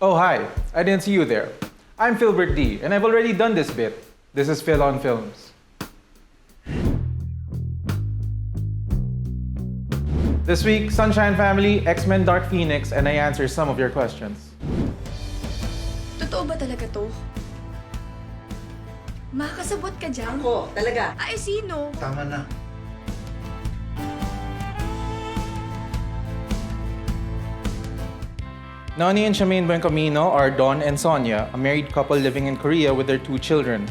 Oh, hi. I didn't see you there. I'm Philbert D, and I've already done this bit. This is Phil on Films. This week, Sunshine Family, X-Men Dark Phoenix, and I answer some of your questions. Totoo ba talaga to? Makakasabot ka dyan? Ako, talaga. Ay, sino? Tama na. Nani and Charmaine Buencamino are Dawn and Sonia, a married couple living in Korea with their 2 children.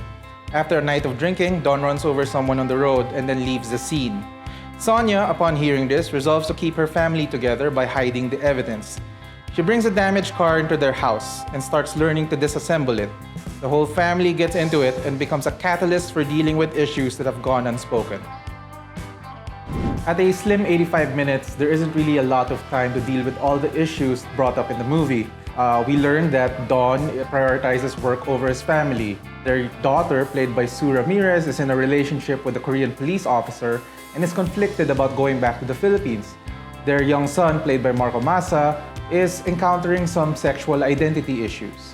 After a night of drinking, Dawn runs over someone on the road and then leaves the scene. Sonia, upon hearing this, resolves to keep her family together by hiding the evidence. She brings a damaged car into their house and starts learning to disassemble it. The whole family gets into it and becomes a catalyst for dealing with issues that have gone unspoken. At a slim 85 minutes, there isn't really a lot of time to deal with all the issues brought up in the movie. We learned that Don prioritizes work over his family. Their daughter, played by Sue Ramirez, is in a relationship with a Korean police officer and is conflicted about going back to the Philippines. Their young son, played by Marco Massa, is encountering some sexual identity issues.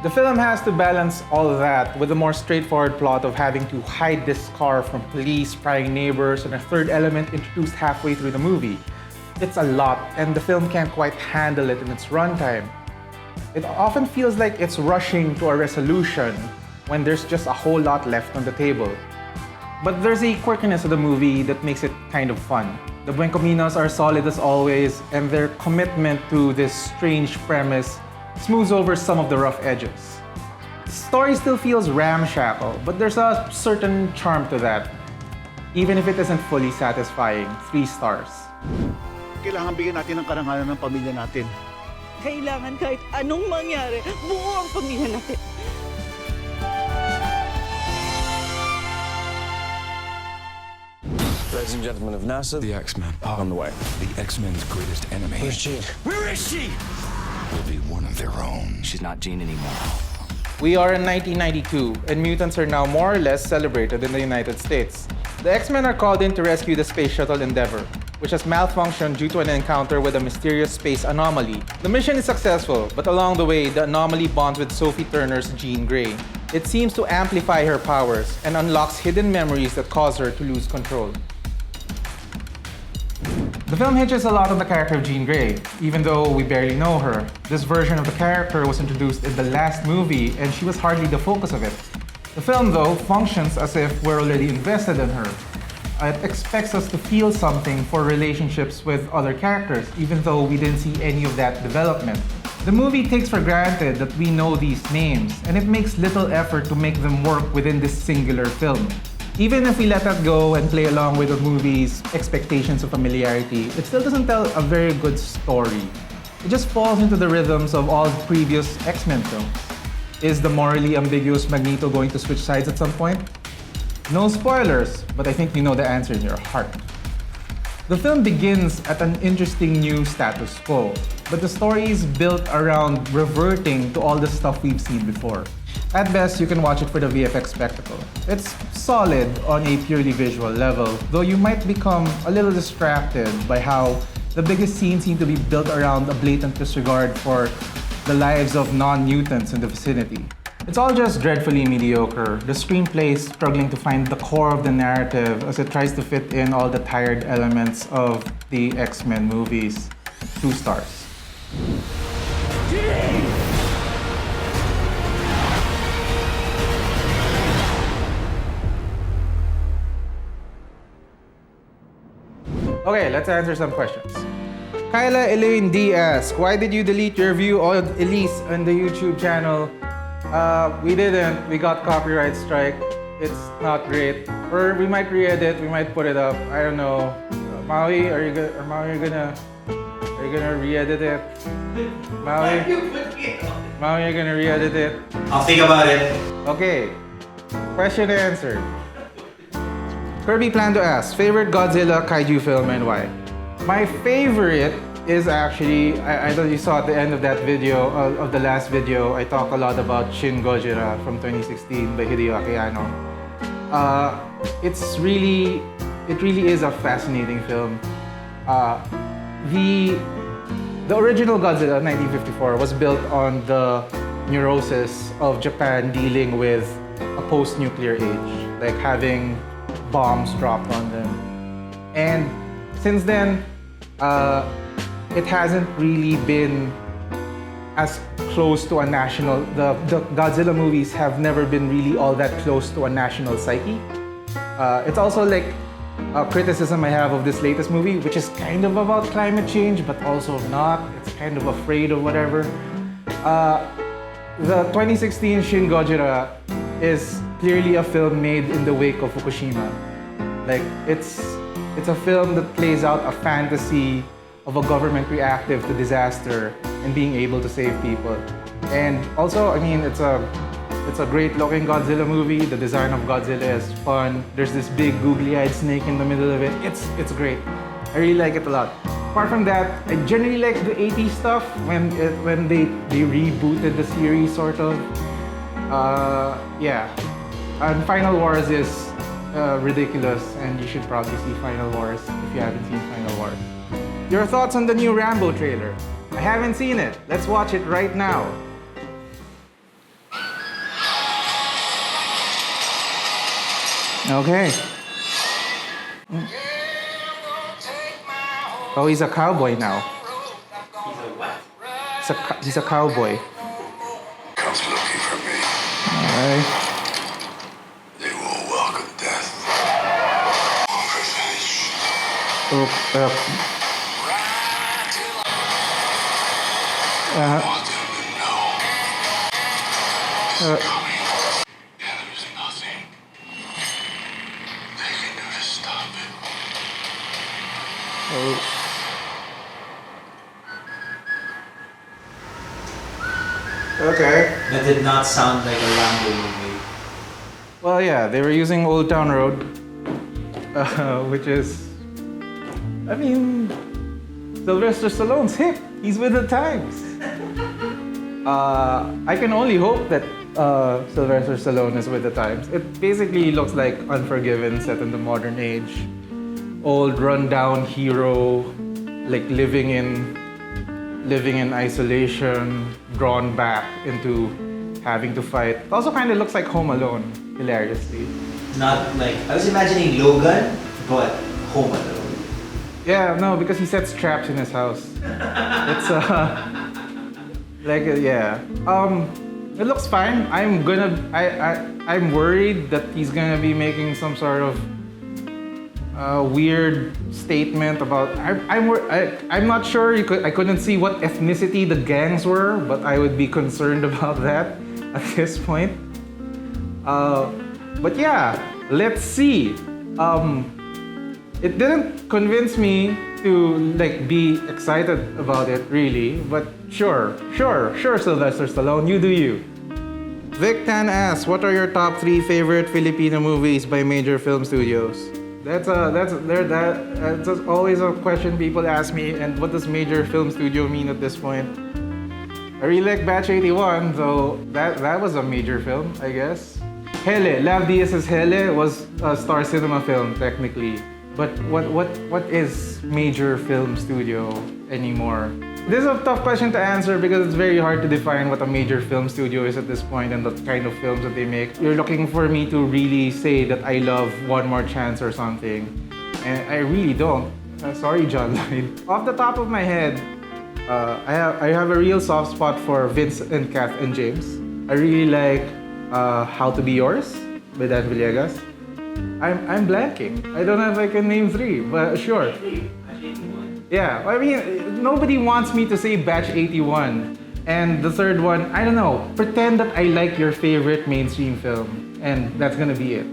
The film has to balance all of that with a more straightforward plot of having to hide this car from police, prying neighbors, and a third element introduced halfway through the movie. It's a lot, and the film can't quite handle it in its runtime. It often feels like it's rushing to a resolution when there's just a whole lot left on the table. But there's a quirkiness of the movie that makes it kind of fun. The Buencaminos are solid as always, and their commitment to this strange premise smooths over some of the rough edges. The story still feels ramshackle, but there's a certain charm to that, even if it isn't fully satisfying. 3 stars. Kailangan bigyan natin ng karangalan ng pamilya natin. Kailangan kahit anong mangyari, buo ang pamilya natin. Ladies and gentlemen of NASA, The X-Men are on the way. The X-Men's greatest enemy. where's Jean? Where is she? Will be one of their own. She's not Jean anymore. We are in 1992, and mutants are now more or less celebrated in the United States. The X-Men are called in to rescue the space shuttle Endeavour, which has malfunctioned due to an encounter with a mysterious space anomaly. The mission is successful, but along the way, the anomaly bonds with Sophie Turner's Jean Grey. It seems to amplify her powers and unlocks hidden memories that cause her to lose control. The film hinges a lot on the character of Jean Grey, even though we barely know her. This version of the character was introduced in the last movie, and she was hardly the focus of it. The film, though, functions as if we're already invested in her. It expects us to feel something for relationships with other characters, even though we didn't see any of that development. The movie takes for granted that we know these names, and it makes little effort to make them work within this singular film. Even if we let that go and play along with the movie's expectations of familiarity, it still doesn't tell a very good story. It just falls into the rhythms of all previous X-Men films. Is the morally ambiguous Magneto going to switch sides at some point? No spoilers, but I think you know the answer in your heart. The film begins at an interesting new status quo, but the story is built around reverting to all the stuff we've seen before. At best, you can watch it for the VFX spectacle. It's solid on a purely visual level, though you might become a little distracted by how the biggest scenes seem to be built around a blatant disregard for the lives of non-mutants in the vicinity. It's all just dreadfully mediocre. The screenplay is struggling to find the core of the narrative as it tries to fit in all the tired elements of the X-Men movies. 2 stars. Okay, let's answer some questions. Kyla Elaine D asks, why did you delete your review on Elise on the YouTube channel? We didn't. We got copyright strike. It's not great. Or we might re-edit. We might put it up. I don't know. Maui, are you gonna re-edit it? Maui, you're gonna re-edit it? I'll think about it. Okay. Question answered. Kirby planned to ask, favorite Godzilla kaiju film and why? My favorite is actually, I thought you saw at the end of that video, of the last video, I talk a lot about Shin Gojira from 2016 by Hideo Akiyano. It really is a fascinating film. The the original Godzilla, 1954, was built on the neurosis of Japan dealing with a post-nuclear age, like having bombs dropped on them. And since then, it hasn't really been as close to a national. The Godzilla movies have never been really all that close to a national psyche. It's also like a criticism I have of this latest movie, which is kind of about climate change, but also not. It's kind of afraid of whatever. The 2016 Shin Gojira is clearly a film made in the wake of Fukushima. Like, it's a film that plays out a fantasy of a government reactive to disaster and being able to save people. And also, I mean, it's a great looking Godzilla movie. The design of Godzilla is fun. There's this big googly-eyed snake in the middle of it. It's great. I really like it a lot. Apart from that, I generally like the 80s stuff when they rebooted the series, sort of. Yeah. And Final Wars is ridiculous, and you should probably see Final Wars if you haven't seen Final Wars. Your thoughts on the new Rambo trailer? I haven't seen it. Let's watch it right now. Okay. Oh, he's a cowboy now. He's a what? He's a cowboy. Comes looking for me. Alright. They will welcome death. Revenge. Oh, Want them to know. It's coming. And there's nothing they can do to stop it. oh. Okay. That did not sound like a Rambo movie. Well, yeah, they were using Old Town Road, which is, I mean, Sylvester Stallone's hip. He's with the times. I can only hope that Sylvester Stallone is with the times. It basically looks like Unforgiven set in the modern age. Old rundown hero, like living in isolation, drawn back into having to fight. It also kind of looks like Home Alone, hilariously. Not like, I was imagining Logan, but Home Alone. Yeah, no, because he sets traps in his house. It's yeah. It looks fine. I'm worried that he's gonna be making some sort of weird statement about. I'm not sure. I couldn't see what ethnicity the gangs were, but I would be concerned about that at this point. But yeah, let's see. It didn't convince me to like be excited about it really, but sure, Sylvester Stallone, you do you. Vic Tan asks, what are your top 3 favorite Filipino movies by major film studios? That's always a question people ask me, and what does major film studio mean at this point? I really like Batch 81, so that was a major film, I guess. Hele, Lav Diaz's Hele was a Star Cinema film technically. But what is major film studio anymore? This is a tough question to answer because it's very hard to define what a major film studio is at this point and the kind of films that they make. You're looking for me to really say that I love One More Chance or something, and I really don't. Sorry, John Lloyd. Off the top of my head, I have a real soft spot for Vince and Kath and James. I really like How to Be Yours by Dan Villegas. I'm blanking. I don't know if I can name 3, but sure. Yeah, I mean, nobody wants me to say Batch 81. And the third one, I don't know. Pretend that I like your favorite mainstream film, and that's gonna be it.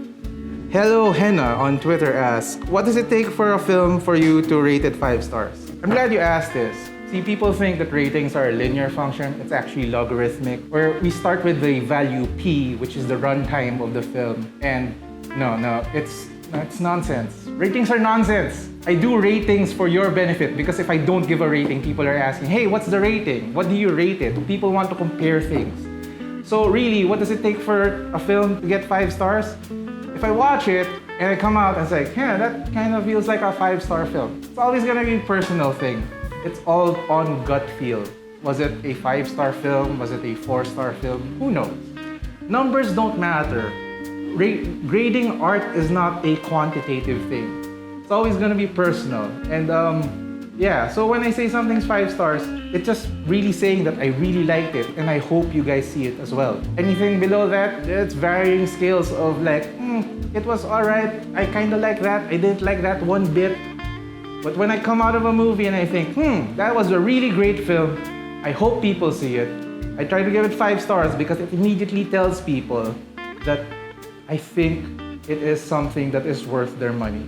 Hello Henna on Twitter asks, what does it take for a film for you to rate it 5 stars? I'm glad you asked this. See, people think that ratings are a linear function. It's actually logarithmic, where we start with the value P, which is the runtime of the film. And no, it's nonsense. Ratings are nonsense. I do ratings for your benefit because if I don't give a rating, people are asking, hey, what's the rating? What do you rate it? People want to compare things. So really, what does it take for a film to get 5 stars? If I watch it and I come out and say, yeah, that kind of feels like a 5-star film. It's always gonna be a personal thing. it's all on gut feel. Was it a 5-star film? Was it a 4-star film? Who knows? Numbers don't matter. Grading art is not a quantitative thing. It's always gonna be personal. And yeah, so when I say something's 5 stars, it's just really saying that I really liked it and I hope you guys see it as well. Anything below that, it's varying scales of like, it was alright, I kinda like that, I didn't like that one bit. But when I come out of a movie and I think, that was a really great film, I hope people see it. I try to give it 5 stars because it immediately tells people that I think it is something that is worth their money.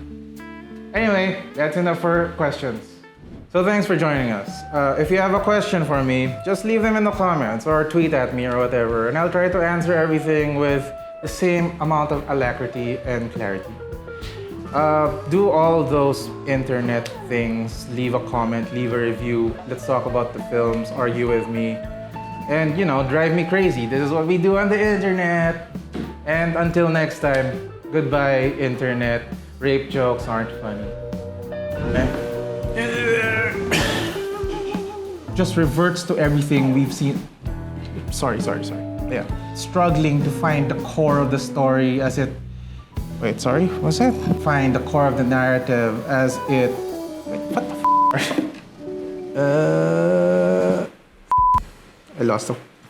Anyway, that's enough for questions. So thanks for joining us. If you have a question for me, just leave them in the comments or tweet at me or whatever, and I'll try to answer everything with the same amount of alacrity and clarity. Do all those internet things, leave a comment, leave a review, let's talk about the films, argue with me, and drive me crazy. This is what we do on the internet. And until next time, goodbye internet. Rape jokes aren't funny. Just reverts to everything we've seen. Sorry. Yeah. Struggling to find the core of the story as it... Wait, sorry? What's it? Find the core of the narrative as it... Wait, what the f***? I lost the...